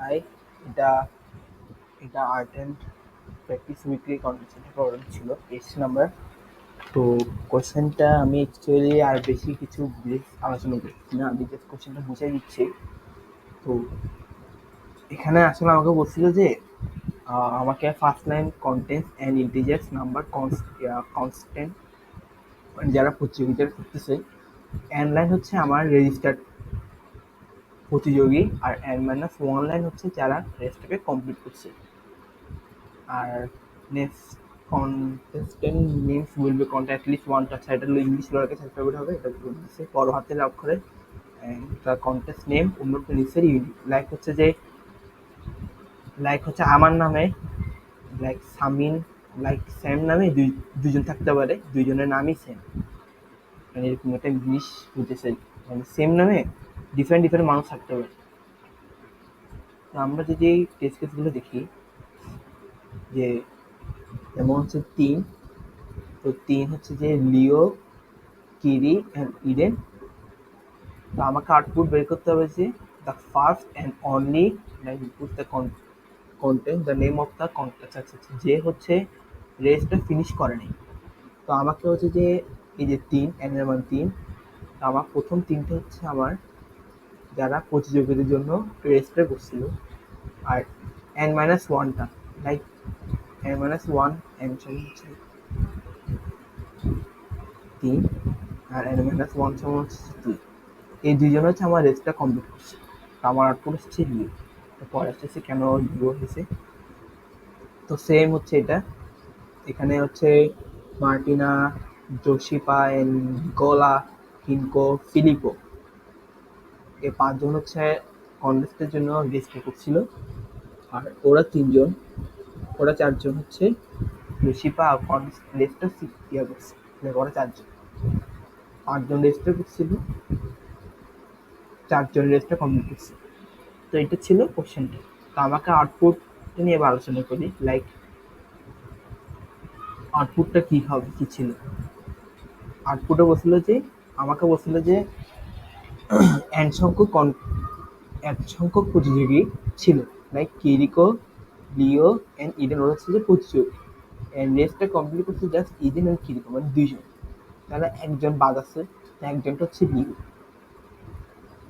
High, এটা এটা art and practice weekly কন্টেস্টেন্টের প্রবলেম ছিল পেজ নাম্বার। তো কোশ্চেনটা আমি অ্যাকচুয়ালি আর বেশি কিছু ব্রিফ আলোচনা করছি না, আমি জাস্ট কোশ্চেনটা বুঝিয়ে দিচ্ছি। তো এখানে আসলে আমাকে বলছিল যে আমাকে first line contents and integers number constant যারা প্রতিযোগিতার করতেছে, এন লাইন হচ্ছে আমার রেজিস্টার্ড প্রতিযোগী, আর এন মাইনাস ওয়ান লাইন হচ্ছে যারা রেসটাকে কমপ্লিট করছে। আর next contestant names will be contact list one touch, এটা হলো ইংলিশ লড়াকে সাবস্ক্রাইব হবে, এটা বলতেছে বড় হাতের অক্ষরে। দ্য কন্টেস্ট নেম উন্নত নিচের ইউনিক লাইক হচ্ছে আমার নামে, লাইক সামিন, লাইক সেম নামে দুজন থাকতে পারে, দুইজনের নামই সেম, মানে এরকম একটা ইংলিশ বুঝেছে, মানে সেম নামে ডিফারেন্ট ডিফারেন্ট মানুষ থাকতে পারে। তো আমরা যদি এই টেস্ট কেসগুলো দেখি, যে যেমন হচ্ছে 3, তো 3 হচ্ছে যে লিও, কিরি অ্যান্ড ইডেন। তো আমাকে আউটপুট বের করতে হবে যে the first and only input the content the name of the content, আচ্ছা যে হচ্ছে রেসটা ফিনিশ করেনি। তো আমাকে হচ্ছে যে এই যে 3 এন এর মান 3, তো আমার প্রথম 3টে হচ্ছে আমার যারা প্রতিযোগীদের জন্য রেসটা করছিল, আর এন মাইনাস ওয়ানটা like N minus one N হচ্ছে 3, আর এন মাইনাস ওয়ান সমান হচ্ছে 2। এই দুইজন হচ্ছে আমার রেসটা কমপ্লিট করছে। তো আমার আউটপুট হচ্ছে লিও। তো পরে আসতেছে কেন লিও হয়েছে। তো সেম হচ্ছে এটা, এখানে হচ্ছে মার্টিনা, জোশিপা, নিকোলা, হিনকো, ফিলিপো, এই 5 জন হচ্ছে কন্টেস্টের জন্য রেসটা করছিল। আর ওরা 3 জন, ওরা 4 জন হচ্ছে জোশিপা রেসটা ইয়া করছে, ওরা 4 জন, 5 জন রেসটা করছিল, 4 জন রেসটা কমপ্লিট করছে। তো এটা ছিল কোশ্চেনটা। তো আমাকে আউটপুট নিয়ে এবার আলোচনা করি, লাইক আউটপুটটা কি হবে, কি ছিল। আউটপুটে বলছিল যে আমাকে বলছিল যে এন সংখ্যক প্রতিযোগী ছিল, লাইক কিরিকো, লিও অ্যান্ড ইডেন, ওরা হচ্ছে যে প্রতিযোগী। রেসটা কমপ্লিট করছে জাস্ট ইডেন অ্যান্ড কিরিকো, মানে 2 জন। তাহলে একজন বাদ আছে, একজনটা হচ্ছে লিও,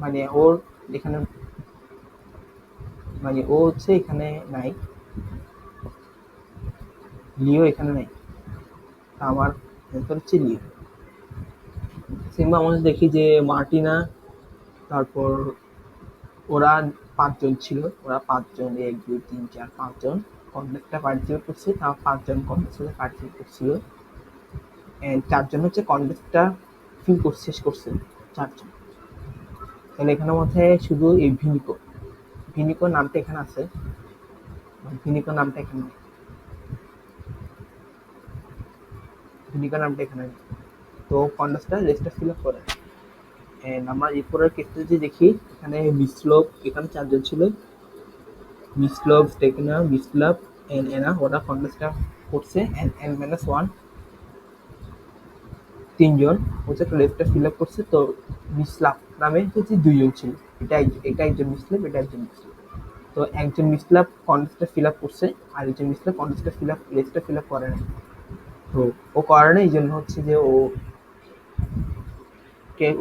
মানে ওর এখানে, মানে ও হচ্ছে এখানে নাই, লিও এখানে নাই। আমার অ্যান্সার হচ্ছে লিও। সিম্বা আমাদের দেখি যে মার্টিনা, তারপর ওরা 5 জন ছিল, ওরা 5 জন 1 2 3 4 5 জন কন্টেস্টটা পার্টিসিপেট করছে, তাও 5 জন কন্টেস্টে পার্টিসিপেট করছিল। 4 জন হচ্ছে কন্টেস্টটা ফিল করছে, শেষ করছে 4 জন। তাহলে এখানের মধ্যে শুধু এই ভিনিকো নামটা এখানে আছে, ভিনিকো নামটা এখানে নেই, ভিনিকো নামটা এখানে নেই। তো কন্টেস্টটা রেজিস্টার ফিল আপ করে। আমরা এরপরের ক্ষেত্রে যদি দেখি, এখানে মিসলোভ, এখানে 4 জন ছিল, মিসলোভ, স্টেকনা, মিসলাভ, এনা, ওরা কন্টেস্টটা করছে। এন মাইনাস ওয়ান 3 জন হচ্ছে রেজিস্টার ফিল আপ করছে। তো মিসলাভ নামে হচ্ছে 2 জন ছিল, এটা একজন মিসলাভ, এটা একজন মিসলাভ। তো একজন মিসলাভ কন্টেস্টটা ফিল আপ করছে, আর একজন মিসলাভ কন্টেস্টটা রেজিস্টার ফিল আপ করে না। তো ও করে না, এই জন্য হচ্ছে যে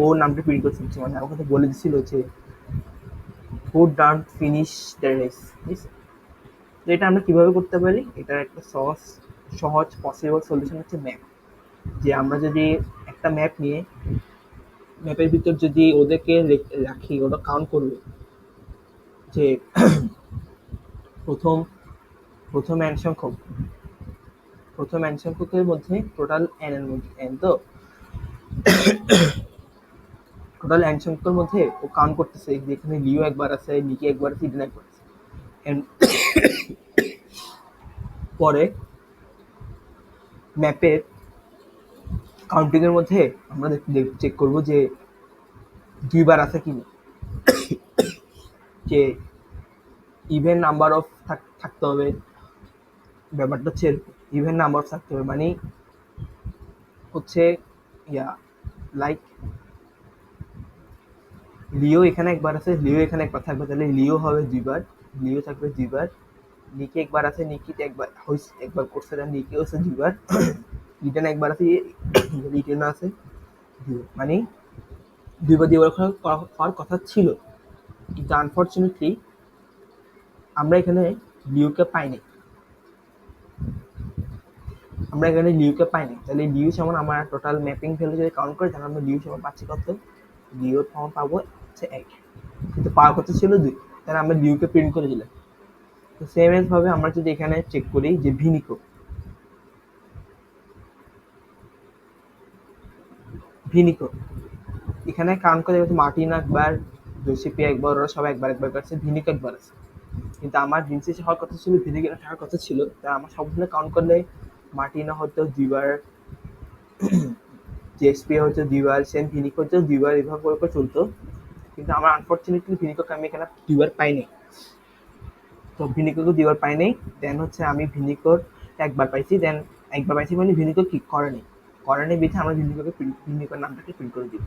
ও নামটা প্রিন্ট করছে, মানে আমার কথা বলে দিছিল যে হু ডান ফিনিশ দ্য রেস। তো এটা আমরা কিভাবে করতে পারি, এটার একটা সহজ পসিবল সলিউশন হচ্ছে ম্যাপ। যে আমরা যদি একটা ম্যাপ নিয়ে ম্যাপের ভিতর যদি ওদেরকে রাখি, ওটা কাউন্ট করবে যে প্রথম প্রথম এন সংখ্যকের মধ্যে টোটাল এন এর মধ্যে এন, তো টোটাল এন সংখ্যকের মধ্যে ও কাউন্ট করতেছে যেখানে লিও একবার আছে, নিকি একবার আছে, ইডেন একবার আছে। পরে ম্যাপের কাউন্টিং এর মধ্যে আমরা চেক করব যে 2বার আছে কিনা, যে ইভেন নাম্বার অফ থাকতে হবে, ব্যাপারটা হচ্ছে ইভেন নাম্বার অফ থাকতে হবে, মানে হচ্ছে লাইক লিও এখানে একবার আছে, লিও এখানে একবার থাকবে, তাহলে লিও হবে 2বার, লিও থাকবে দুইবার, নিকি একবার আছে, নিকিতে একবার হইছে, একবার করছে, না নিকি হচ্ছে দুইবার, রিটার্ন একবার আছে, রিটার্ন আছে দুইবার, মানে দুইবার দুইবার হওয়ার কথা ছিল, কিন্তু আনফর্চুনেটলি আমরা এখানে লিওকে পাইনি, তাহলে লিউ সমান আমার টোটাল ম্যাপিং ভ্যালু যদি কাউন্ট করি, তাহলে আমরা লিউ সমান পাচ্ছি কত, লিওর সমান পাবো হচ্ছে 1, কিন্তু পাওয়ার কথা ছিল 2, তাহলে আমরা লিউকে প্রিন্ট করে দিলাম। তো সেম এজ ভাবে আমরা যদি এখানে চেক করি যে ভিনিকো, এখানে কাউন্ট করে দেখো মার্টিন একবার, জোসিপি একবার, ওরা সবাই একবার একবার করছে, ভিনিকো একবার আছে, কিন্তু আমার জিন্সিস হওয়ার কথা ছিল, ভিনিকো থাকার কথা ছিল, তা আমার সবগুলো কাউন্ট করলে মার্টিনা হয়তো দুইবার, জেএসপি হচ্ছে দুইবার, সেম ভিনিকো হচ্ছে দুইবার, এভাবে করে চলতো, কিন্তু আমার আনফর্চুনেটলি ভিনিকোকে আমি এখানে দুইবার পাইনি, তো ভিনিকোকে দুইবার পাইনি, দেন হচ্ছে আমি ভিনিকোর একবার পাইছি, দেন একবার পাইছি মানে ভিনিকো কি করেনি বিধে আমরা ভিনিকোর নামটাকে প্রিন্ট করে দিই।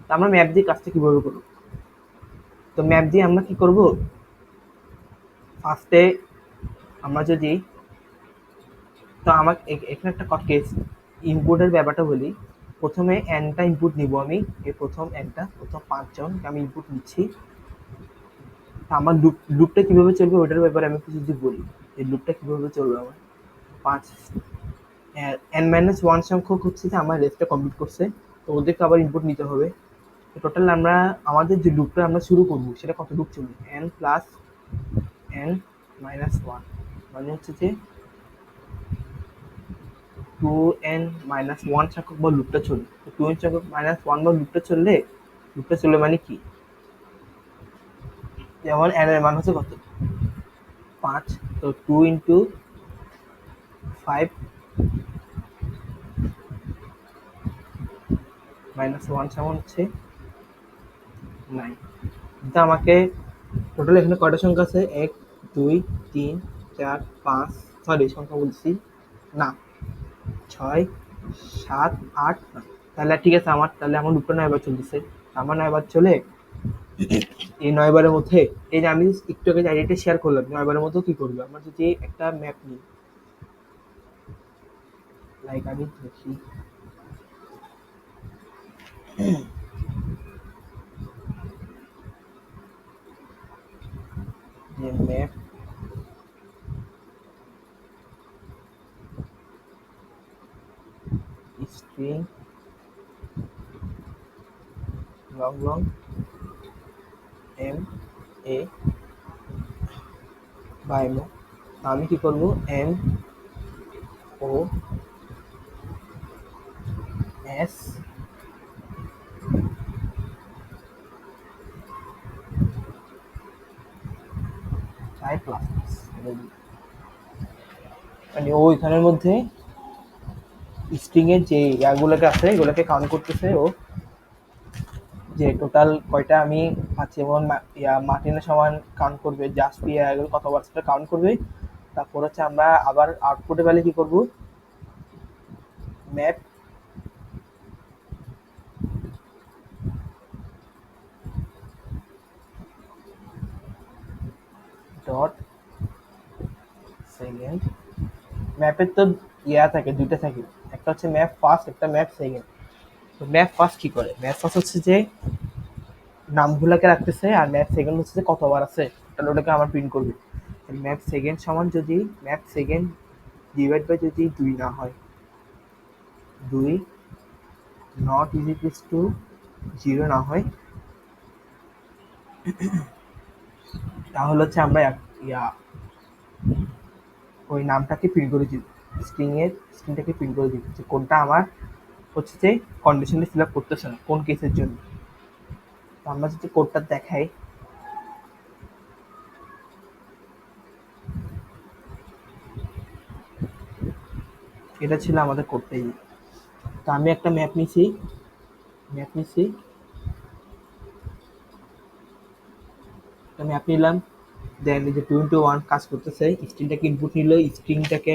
তো আমরা ম্যাপ দিয়ে কাজটা কিভাবে করবো, তো ম্যাপ দিয়ে আমরা কি করব, ফার্স্টে আমরা যদি, তো আমার এখানে একটা কেস ইনপুটের ব্যাপারটা বলি, প্রথমে এনটা ইনপুট নিব আমি, এই প্রথম 5 জন আমি ইনপুট নিচ্ছি, আমার লুপটা কিভাবে চলবে ওটার ব্যাপারে আমি কিছু যদি বলি, এই লুপটা কিভাবে চলবে আমার 5 n-1 সংখ্যক হচ্ছে যে আমার রেসটা কমপ্লিট করছে, তো ওদেরকে আবার ইনপুট নিতে হবে, তো টোটাল আমরা আমাদের যে লুপটা আমরা শুরু করবো সেটা কত লুপ চলবে, n+n-1, মানে হচ্ছে যে 2n-1 সংখ্যক বা লুপটা চলবে, তো 2n সংখ্যক -1 বা লুপটা চলবে মানে কি, যেমন n এর মান হচ্ছে কত 5, তো 2 ইন্টু 5 -1 সমান হচ্ছে 9, কিন্তু আমাকে টোটাল এখানে কয়টা সংখ্যা আছে, 1 2 3 4 5, সরি সংখ্যা বলছি না, 6 7 8 9, তাহলে ঠিক আছে, তাহলে আমার লুপটা 9 বার চলতেছে, আমার 9 বার চলে, এই 9 বারের মধ্যে এই যে আমি একটু আগে আইডিটা শেয়ার করলাম, 9 বারের মধ্যে কি করবে, আমরা যদি একটা ম্যাপ নিই, লাইক আমি দেখি যে map string long M A বা এম, আমি কি করব, M O S I plus, মানে ও এখানের মধ্যে স্ট্রিং এর যে ইয়াগুলোকে আছে এগুলোকে কাউন্ট করতেছে, ও যে টোটাল কয়টা আমি পাচ্ছি, যেমন মার্টিনের সমান কাউন্ট করবে, জাস্ট এগুলো কতবার সেটা কাউন্ট করবে, তারপর হচ্ছে আমরা আবার আউটপুটে পেলে কি করব, ম্যাপ ডট সেকেন্ড, ম্যাপের তো থাকে, দুইটা থাকে, একটা হচ্ছে ম্যাপ ফার্স্ট, একটা ম্যাপ সেকেন্ড, তো ম্যাপ ফার্স্ট কি করে, ম্যাপ ফার্স্ট হচ্ছে যে নামগুলোকে রাখতেছে, আর ম্যাপ সেকেন্ড হচ্ছে যে কতবার আছে তাহলে ওটাকে আমার প্রিন্ট করবে, ম্যাপ সেকেন্ড সমান যদি ম্যাপ সেকেন্ড ডিভাইড বাই যদি 2 না হয়, 2 নট ইজ ইকুয়ালস টু 0 না হয়, তাহলে হচ্ছে আমরা ওই নামটাকে প্রিন্ট করে দিব, স্ট্রিংটাকে প্রিন্ট করে দিব যে কোনটা আমার হচ্ছে যে কন্ডিশনে ফিল আপ করতেছে না, কোন কেসের জন্য। তো আমরা যদি কোডটা দেখাই, এটা ছিল আমাদের কোডটাই। তো আমি একটা ম্যাপ নিছি, ম্যাপ নিলাম, দেন এই যে 2 into 1 কাজ করতেছে, স্ট্রিংটাকে ইনপুট নিল, স্ট্রিংটাকে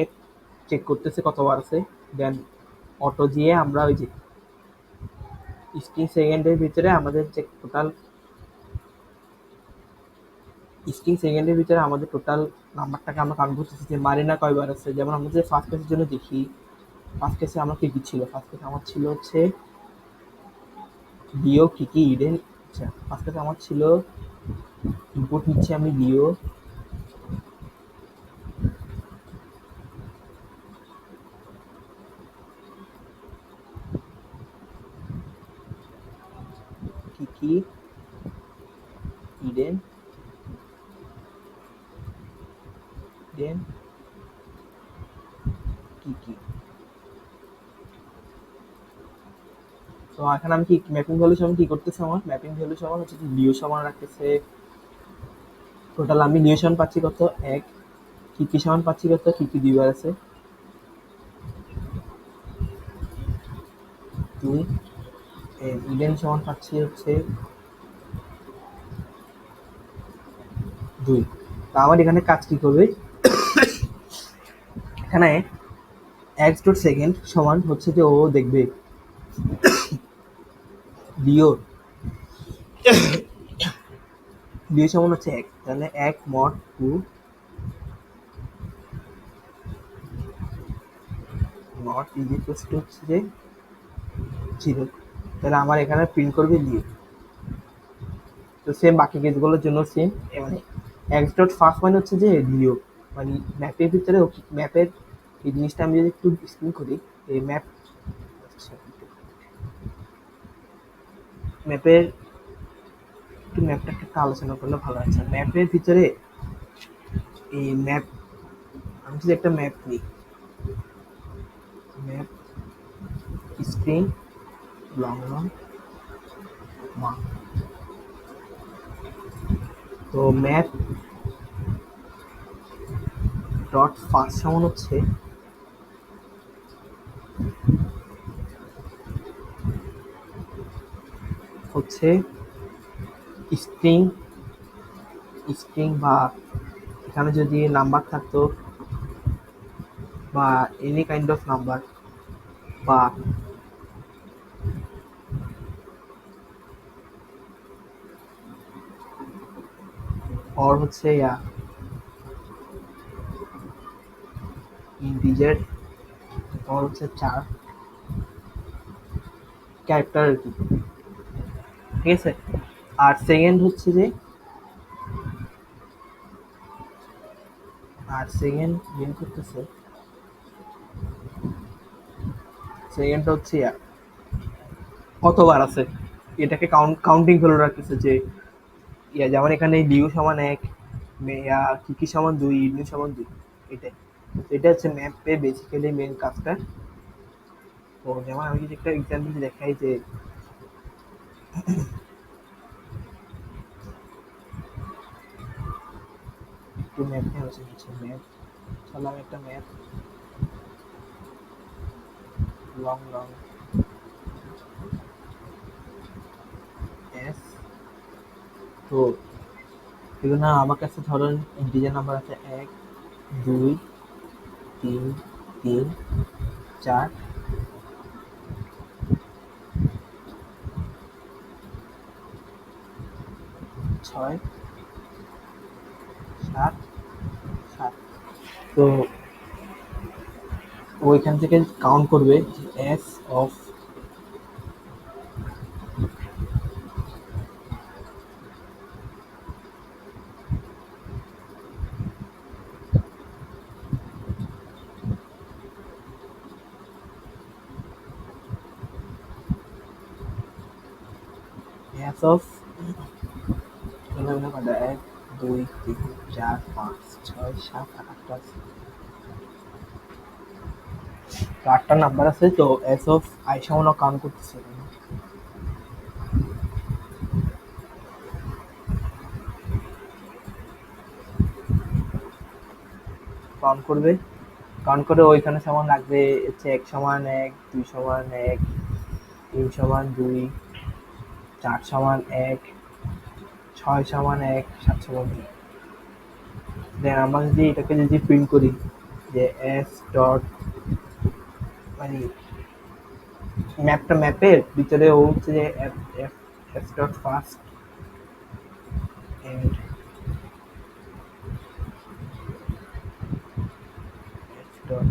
চেক করতেছে কতবার আছে, দেন অটো দিয়ে আমরা ওই যে স্ট্রিং সেকেন্ডের ভিতরে আমাদের যে টোটাল স্ট্রিং সেকেন্ডের ভিতরে আমাদের টোটাল নাম্বারটাকে আমরা কাউন্ট করতেছি যে মারিনা কয়বার আছে। যেমন আমরা যে ফার্স্ট কেসের জন্য দেখি, ফার্স্ট কেসে আমার কি কি ছিল, ফার্স্ট কেসে আমার ছিল হচ্ছে লিও, কিকি, ইডেন। আচ্ছা, ফার্স্ট কেসে আমার ছিল ইনপুট নিচ্ছি আমি লিও, কিকি, ইডেন, দেন কিকি। তো এখানে আমি কি ম্যাপিং ভ্যালু সমান কি করতেছে, আমার ম্যাপিং ভ্যালু সমান হচ্ছে লিও সমান রাখতেছে টোটাল। আমি লিও সমান পাচ্ছি কত, এক। কিকি সমান পাচ্ছি কত, কিকি দুইবার আছে, দুই। ইডেন সমান পাচ্ছি হচ্ছে দুই। তা আমার এখানে কাজ কি করবে, এখানে এক্স ডট সেকেন্ড সমান হচ্ছে যে ও দেখবে লিও, লিও সমান হচ্ছে এক, তাহলে এক mod two not is equals to হচ্ছে যে জিরো। তাহলে আমার এখানে প্রিন্ট করবে লিও। তো সেম বাকি কেসগুলোর জন্য সেম, মানে এক্স ডট ফার্স্ট মানে হচ্ছে যে লিও, মানে ম্যাপের ভিতরে ম্যাপের এই জিনিসটা আমি যদি একটু স্ক্রিন করি, এই ম্যাপ, ম্যাপের একটু ম্যাপটা একটু আলোচনা করলে ভালো আছে। ম্যাপের ভিতরে এই ম্যাপ, আমি যদি একটা ম্যাপ নিই, ম্যাপ স্ক্রিন লং লং মা, তো ম্যাপ ডট ফার্স্ট সমান হচ্ছে হচ্ছে স্ট্রিং, স্ট্রিং বা এখানে যদি নাম্বার থাকতো বা এনি কাইন্ড অফ নাম্বার বা অর হচ্ছে ইন্টিজার, অর হচ্ছে চার ক্যারেক্টার আর কি, ঠিক আছে। আর সেকেন্ড হচ্ছে যে, আর সেকেন্ড মেন করতেছে, সেকেন্ডটা হচ্ছে কতবার আছে এটাকে কাউন্টিং ভ্যালু রাখতেছে যে যেমন এখানে লিউ সমান এক, কিকি সমান দুই, ইডনি সমান দুই, এটাই। তো এটা হচ্ছে ম্যাপে বেসিক্যালি মেন কাজটা। তো যেমন আমি যদি একটা এক্সাম্পল দেখাই যে একটু ম্যাপ নিয়ে আলোচনা হচ্ছে, ম্যাপ চালাম একটা ম্যাপ লং লং এস। তো এগুলো আমার কাছে ধরুন ইন্টিজার নাম্বার আছে এক, দুই, তিন, তিন, চার, ছয়, সাত, সাত। তো ওইখান থেকে কাউন্ট করবে এস অফ এস অফ এক, দুই, তিন, চার, পাঁচ, ছয়, সাত, আটটা আছে। তো আটটা নাম্বার আছে, তো এস অফ আই সমান কাউন্ট করতেছে, কাউন্ট করবে, কাউন্ট করে ওইখানে সমান রাখবে হচ্ছে এক সমান এক, দুই সমান এক, তিন সমান দুই, চার সমান এক, ছয় সমান এক, সাত সমান দুই। দেন আমরা যদি এটাকে যদি প্রিন্ট করি যে এস ডট, মানে ম্যাপের ভিতরে ও হচ্ছে যে S dot first and dot,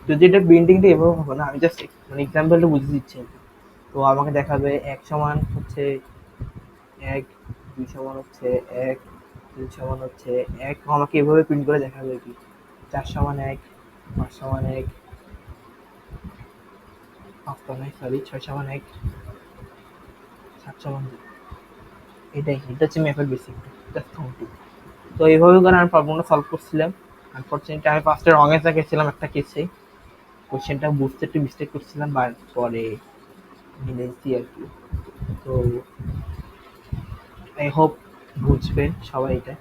যদি এটা প্রিন্টিংটা এভাবে হবে না, আমি জাস্ট মানে এক্সাম্পলটা বুঝে দিচ্ছি আর কি। তো আমাকে দেখাবে ১ সমান হচ্ছে ১, ২ সমান হচ্ছে ১, ৩ সমান হচ্ছে ১, আমাকে এভাবে প্রিন্ট করে দেখাবে আর কি। ৪ সমান ১, ৫ সমান ১, ৫ তো নয় সরি, ৬ সমান ১, ৭ সমান ২। এটা হচ্ছে ম্যাপের বেসিক, জাস্ট কাউন্টিং। তো এইভাবে করে আমি প্রবলেমটা সলভ করছিলাম। আনফরচুনেটলি আমি ফার্স্টে রং অ্যান্সার গেছিলাম একটা কেসে, কোশ্চেনটা বুঝতে একটু মিস্টেক করছিলাম, বাট পরে মিলেছি আর কি। তো আই হোপ বুঝবেন সবাই এটা।